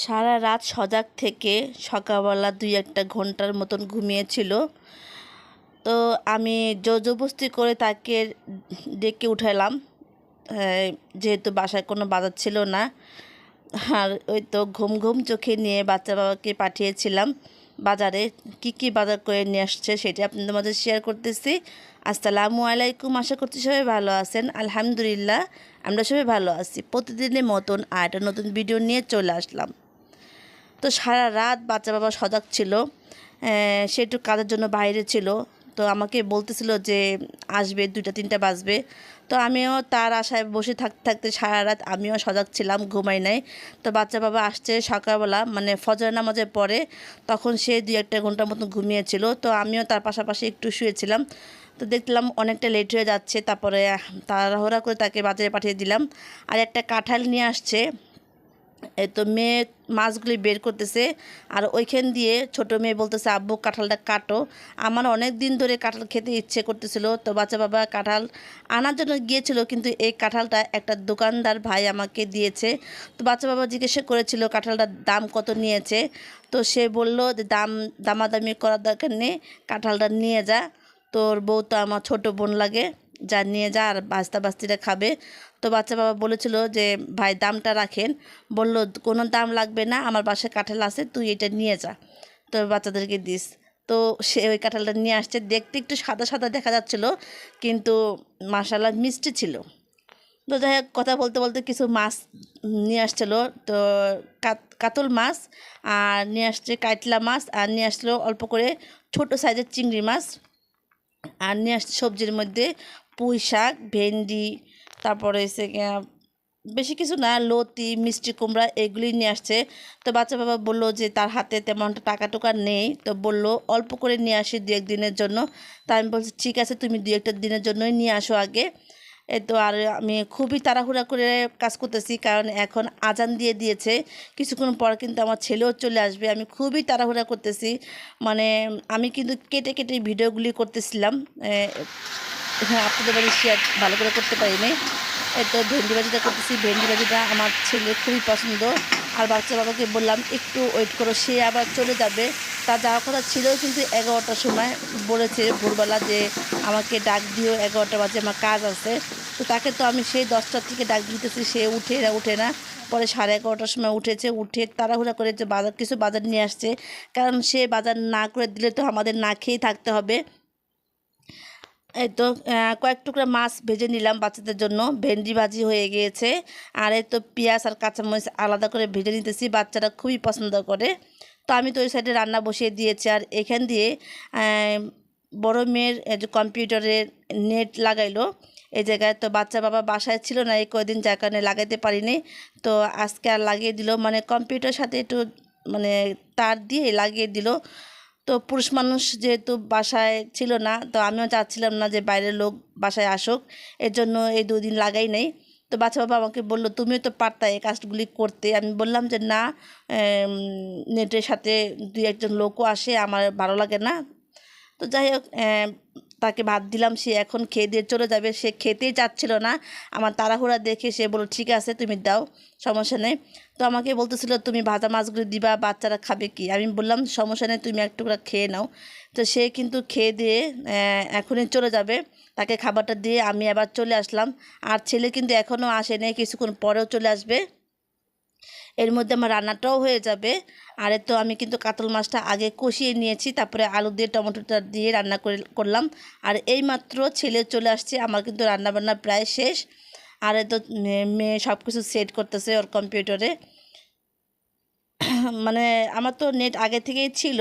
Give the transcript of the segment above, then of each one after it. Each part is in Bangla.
সারা রাত সজাগ থেকে সকালবেলা ২-১ ঘন্টার মতন ঘুমিয়েছিল। তো আমি জোরজবরদস্তি করে তাকে ডেকে উঠালাম, যেহেতু বাসায় কোনো বাজার ছিল না। আর ওই তো ঘুম ঘুম চোখে নিয়ে বাচ্চা বাবাকে পাঠিয়েছিলাম বাজারে। কি বাজার করে নিয়ে আসছে সেটা আপনাদের মাঝে শেয়ার করতেছি। আসসালামু আলাইকুম, আশা করছি সবাই ভালো আছেন। আলহামদুলিল্লাহ আমরা সবাই ভালো আছি। প্রতিদিনের মতন আর একটা নতুন ভিডিও নিয়ে চলে আসলাম। তো সারা রাত বাচ্চা বাবা সজাগ ছিল, সে একটু কাজের জন্য বাইরে ছিল। তো আমাকে বলতেছিল যে আসবে 2টা-3টা বাজবে। তো আমিও তার আশায় বসে থাকতে থাকতে সারা রাত আমিও সজাগ ছিলাম, ঘুমাই নাই। তো বাচ্চা বাবা আসছে সকালবেলা, মানে ফজর নামাজের পরে, তখন সে 2-1 ঘন্টার মতন ঘুমিয়েছিল। তো আমিও তার পাশাপাশি একটু শুয়েছিলাম। তো দেখলাম অনেকটা লেট হয়ে যাচ্ছে, তারপরে তাড়াহুড়া করে তাকে বাজারে পাঠিয়ে দিলাম। আর একটা কাঁঠাল নিয়ে আসছে। এই তো মেয়ে মাছগুলি বের করতেছে, আর ওইখান দিয়ে ছোট মেয়ে বলতেছে আব্বু কাঁঠালটা কাটো। আমার অনেক দিন ধরে কাঁঠাল খেতে ইচ্ছে করতেছিল। তো বাচ্চা বাবা কাঁঠাল আনার জন্য গিয়েছিল, কিন্তু এই কাঁঠালটা একটা দোকানদার ভাই আমাকে দিয়েছে। তো বাচ্চা বাবা জিজ্ঞাসা করেছিল কাঁঠালটার দাম কত নিয়েছে। তো সে বলল যে দামাদামি করার দরকার নেই, কাঁঠালটা নিয়ে যা, তোর বউ তো আমার ছোট বোন লাগে, যা নিয়ে যা, আর বাস্তিরা খাবে। তো বাচ্চা বাবা বলেছিল যে ভাই দামটা রাখেন। বলল কোনো দাম লাগবে না, আমার বাসায় কাঁঠাল আছে, তুই এটা নিয়ে যা, তো বাচ্চাদেরকে দিস। তো সে ওই কাঁঠালটা নিয়ে আসছে। দেখতে একটু সাদা সাদা দেখা যাচ্ছিলো, কিন্তু মাশাআল্লাহ মিষ্টি ছিল। তো যাই হোক, কথা বলতে বলতে কিছু মাছ নিয়ে আসছিলো। তো কাতল মাছ, আর নিয়ে আসছে কাতলা মাছ, আর নিয়ে আসলো অল্প করে ছোট সাইজের চিংড়ি মাছ, আর নিয়ে আসছে সবজির মধ্যে পুঁই শাক, ভেন্ডি, তারপরে এসে বেশি কিছু না, লতি, মিষ্টি কুমড়া, এগুলি নিয়ে আসছে। তো বাচ্চা বাবা বললো যে তার হাতে তেমনটা টাকা টোকা নেই, তো বলল অল্প করে নিয়ে আসি 2-1 দিনের জন্য। তাই আমি বলছি ঠিক আছে, তুমি 2-1 দিনের জন্যই নিয়ে আসো আগে। এই তো, আর আমি খুবই তাড়াহুড়া করে কাজ করতেছি, কারণ এখন আজান দিয়ে দিয়েছে। কিছুক্ষণ পর কিন্তু আমার ছেলেও চলে আসবে। আমি খুবই তাড়াহুড়া করতেছি, মানে আমি কিন্তু কেটে কেটে ভিডিওগুলি করতেছিলাম। হ্যাঁ, আপনাদের বাড়ি শেয়ার ভালো করে করতে পারিনি। এই তো ভেন্ডি ভাজিটা করতেছি। ভেন্ডি ভাজিটা আমার ছেলে খুবই পছন্দ। আর বাচ্চা বাবাকে বললাম একটু ওয়েট করো, সে আবার চলে যাবে। তার যাওয়ার কথা ছিল, কিন্তু 11টার সময় বলেছে ভোরবেলা যে আমাকে ডাক দিও, 11টা বাজে আমার কাজ আছে। তো তাকে তো আমি সেই 10টার থেকে ডাক দিতেছি, সে উঠে না। পরে 11:30টার সময় উঠেছে, উঠে তাড়াহুড়া করে যে কিছু বাজার নিয়ে আসছে, কারণ সে বাজার না করে দিলে তো আমাদের না খেয়েই থাকতে হবে। এই তো কয়েক টুকরা মাছ ভেজে নিলাম বাচ্চাদের জন্য। ভেন্ডি ভাজি হয়ে গিয়েছে। আর এই তো পেঁয়াজ আর কাঁচামরিচ আলাদা করে ভেজে নিতেছি, বাচ্চারা খুবই পছন্দ করে। তো আমি তো ওই সাইডে রান্না বসিয়ে দিয়েছি। আর এখান দিয়ে বড় মেয়ের যে কম্পিউটারের নেট লাগাইলো এই জায়গায়। তো বাচ্চা বাবা বাসায় ছিল না এই কয়দিন, যার কারণে লাগাইতে পারিনি। তো আজকে আর লাগিয়ে দিল, মানে কম্পিউটার সাথে একটু মানে তার দিয়ে লাগিয়ে দিল। তো পুরুষ মানুষ যেহেতু বাসায় ছিল না, তো আমিও চাচ্ছিলাম না যে বাইরের লোক বাসায় আসুক, এর জন্য এই 2 দিন লাগাই নাই। তো বাচ্চা বাবা আমাকে বললো তুমিও তো পারতা এই কাজগুলি করতে। আমি বললাম যে না, নেটের সাথে 2-1 জন লোকও আসে, আমার ভালো লাগে না। তো যাই হোক, তাকে ভাত দিলাম, সে এখন খেয়ে দিয়ে চলে যাবে। সে খেতেই চাচ্ছিল না, আমার তাড়াহুড়া দেখে সে বলল ঠিক আছে তুমি দাও, সমস্যা নেই। তো আমাকে বলতেছিল তুমি ভাজা মাছগুলো দিবা, বাচ্চারা খাবে কি। আমি বললাম সমস্যা নেই, তুমি একটু করে খেয়ে নাও। তো সে কিন্তু খেয়ে দিয়ে এখনই চলে যাবে। তাকে খাবারটা দিয়ে আমি আবার চলে আসলাম। আর ছেলে কিন্তু এখনও আসেনি, কিছুক্ষণ পরেও চলে আসবে। এর মধ্যে আমার রান্নাটাও হয়ে যাবে। আর তো আমি কিন্তু কাতল মাছটা আগে কষিয়ে নিয়েছি, তারপরে আলু দিয়ে টমেটোটা দিয়ে রান্না করলাম। আর এইমাত্র ছেলে চলে আসছে, আমার কিন্তু রান্নাবান্না প্রায় শেষ। আর তো মেয়ে সব কিছু সেট করতেছে ওর কম্পিউটারে। মানে আমার তো নেট আগে থেকেই ছিল,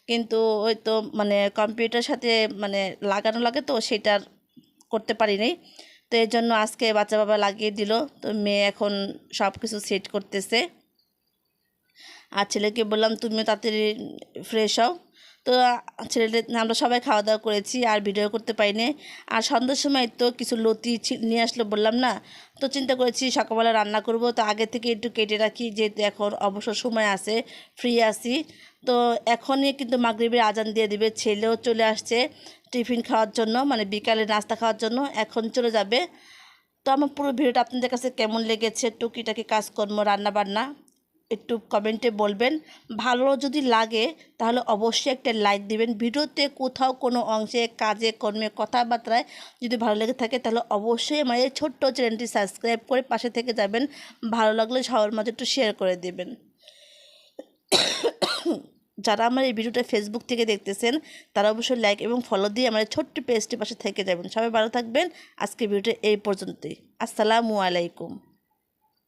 কিন্তু ওই তো মানে কম্পিউটার সাথে মানে লাগানো লাগে, তো সেটা করতে পারিনি। তো এই জন্য আজকে বাচ্চা বাবা লাগিয়ে দিল। তো মেয়ে এখন সব কিছু সেট করতেছে। আর ছেলেকে বললাম তুমিও তাড়াতাড়ি ফ্রেশ হও। তো ছেলেদের আমরা সবাই খাওয়া দাওয়া করেছি, আর ভিডিও করতে পারিনি। আর সন্ধ্যার সময় তো কিছু লতি নিয়ে আসলো বললাম না। তো চিন্তা করেছি সকালবেলা রান্না করব, তো আগে থেকে একটু কেটে রাখি, যেহেতু এখন অবসর সময় আছে, ফ্রি আছি। তো এখনই কিন্তু মাগরিবের আজান দিয়ে দিবে, ছেলেও চলে আসছে টিফিন খাওয়ার জন্য, মানে বিকালে নাস্তা খাওয়ার জন্য এখন চলে যাবে। তো আমার পুরো ভিডিওটা আপনাদের কাছে কেমন লেগেছে, টুকিটাকি কাজকর্ম রান্না বান্না, একটু কমেন্টে বলবেন। ভালো যদি লাগে তাহলে অবশ্যই একটা লাইক দিবেন। ভিডিওতে কোথাও কোনো অংশে কাজে কর্মে কথাবার্তায় যদি ভালো লেগে থাকে তাহলে অবশ্যই আমার এই ছোট্ট চ্যানেলটি সাবস্ক্রাইব করে পাশে থেকে যাবেন। ভালো লাগলে সবার মাঝে একটু শেয়ার করে দেবেন। যারা আমার এই ভিডিওটা ফেসবুক থেকে দেখতেছেন তারা অবশ্যই লাইক এবং ফলো দিয়ে আমার ছোট্ট পেজটির পাশে থেকে যাবেন। সবাই ভালো থাকবেন। আজকে ভিডিওটা এই পর্যন্তই। আসসালামু আলাইকুম।